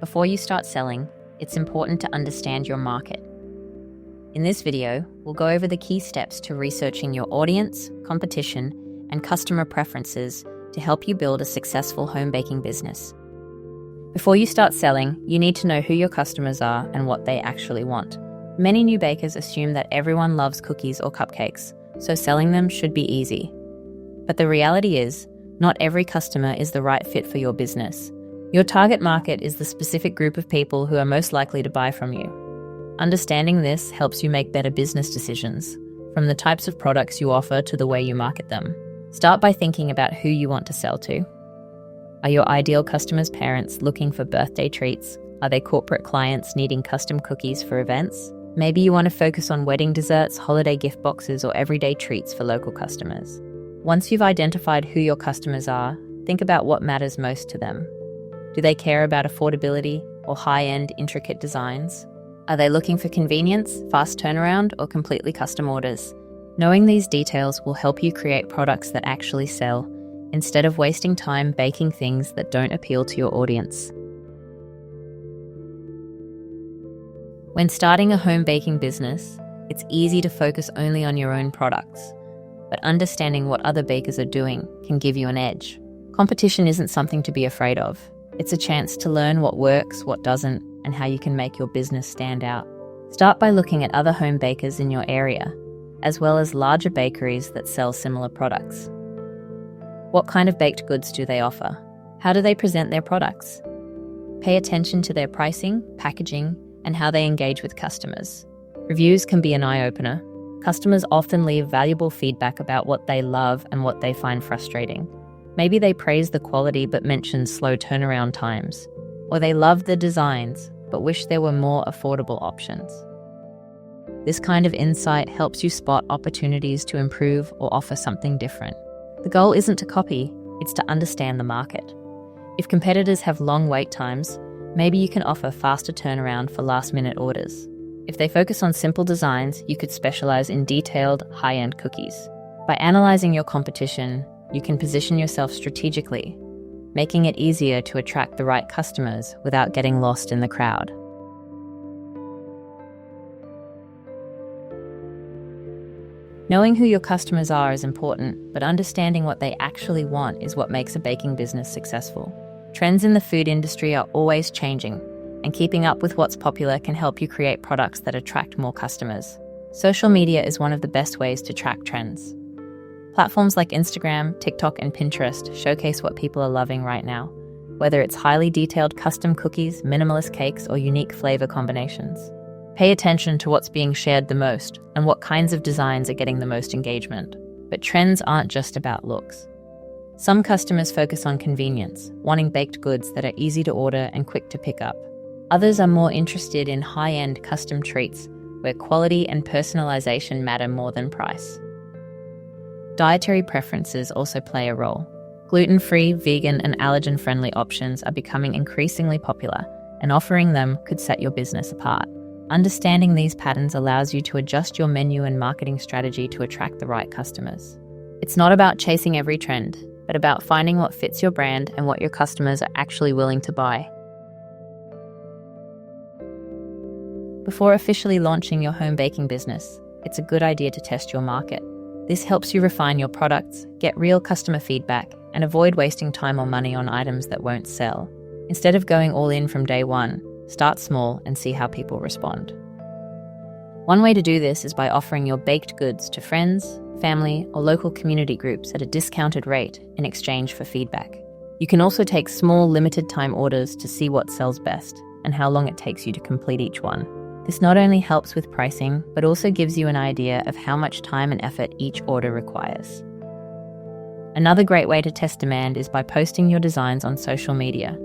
Before you start selling, it's important to understand your market. In this video, we'll go over the key steps to researching your audience, competition, and customer preferences to help you build a successful home baking business. Before you start selling, you need to know who your customers are and what they actually want. Many new bakers assume that everyone loves cookies or cupcakes, so selling them should be easy. But the reality is, not every customer is the right fit for your business. Your target market is the specific group of people who are most likely to buy from you. Understanding this helps you make better business decisions, from the types of products you offer to the way you market them. Start by thinking about who you want to sell to. Are your ideal customers parents looking for birthday treats? Are they corporate clients needing custom cookies for events? Maybe you want to focus on wedding desserts, holiday gift boxes, or everyday treats for local customers. Once you've identified who your customers are, think about what matters most to them. Do they care about affordability or high-end, intricate designs? Are they looking for convenience, fast turnaround, or completely custom orders? Knowing these details will help you create products that actually sell, instead of wasting time baking things that don't appeal to your audience. When starting a home baking business, it's easy to focus only on your own products, but understanding what other bakers are doing can give you an edge. Competition isn't something to be afraid of. It's a chance to learn what works, what doesn't, and how you can make your business stand out. Start by looking at other home bakers in your area, as well as larger bakeries that sell similar products. What kind of baked goods do they offer? How do they present their products? Pay attention to their pricing, packaging, and how they engage with customers. Reviews can be an eye-opener. Customers often leave valuable feedback about what they love and what they find frustrating. Maybe they praise the quality but mention slow turnaround times, or they love the designs but wish there were more affordable options. This kind of insight helps you spot opportunities to improve or offer something different. The goal isn't to copy, it's to understand the market. If competitors have long wait times, maybe you can offer faster turnaround for last-minute orders. If they focus on simple designs, you could specialize in detailed, high-end cookies. By analyzing your competition, you can position yourself strategically, making it easier to attract the right customers without getting lost in the crowd. Knowing who your customers are is important, but understanding what they actually want is what makes a baking business successful. Trends in the food industry are always changing, and keeping up with what's popular can help you create products that attract more customers. Social media is one of the best ways to track trends. Platforms like Instagram, TikTok, and Pinterest showcase what people are loving right now, whether it's highly detailed custom cookies, minimalist cakes, or unique flavor combinations. Pay attention to what's being shared the most and what kinds of designs are getting the most engagement. But trends aren't just about looks. Some customers focus on convenience, wanting baked goods that are easy to order and quick to pick up. Others are more interested in high-end custom treats, where quality and personalization matter more than price. Dietary preferences also play a role. Gluten-free, vegan, and allergen-friendly options are becoming increasingly popular, and offering them could set your business apart. Understanding these patterns allows you to adjust your menu and marketing strategy to attract the right customers. It's not about chasing every trend, but about finding what fits your brand and what your customers are actually willing to buy. Before officially launching your home baking business, it's a good idea to test your market. This helps you refine your products, get real customer feedback, and avoid wasting time or money on items that won't sell. Instead of going all in from day one, start small and see how people respond. One way to do this is by offering your baked goods to friends, family, or local community groups at a discounted rate in exchange for feedback. You can also take small, limited-time orders to see what sells best and how long it takes you to complete each one. This not only helps with pricing, but also gives you an idea of how much time and effort each order requires. Another great way to test demand is by posting your designs on social media.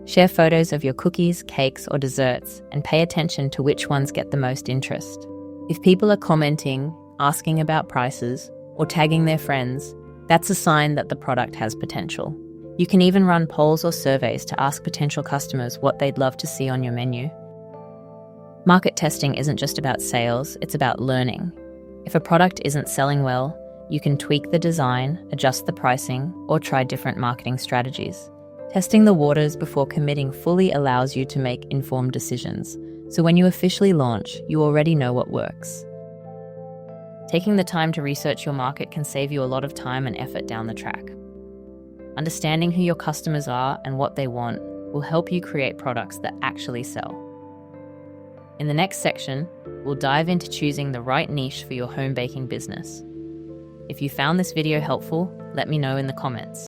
Share photos of your cookies, cakes, or desserts, and pay attention to which ones get the most interest. If people are commenting, asking about prices, or tagging their friends, that's a sign that the product has potential. You can even run polls or surveys to ask potential customers what they'd love to see on your menu. Market testing isn't just about sales, it's about learning. If a product isn't selling well, you can tweak the design, adjust the pricing, or try different marketing strategies. Testing the waters before committing fully allows you to make informed decisions, so when you officially launch, you already know what works. Taking the time to research your market can save you a lot of time and effort down the track. Understanding who your customers are and what they want will help you create products that actually sell. In the next section, we'll dive into choosing the right niche for your home baking business. If you found this video helpful, let me know in the comments.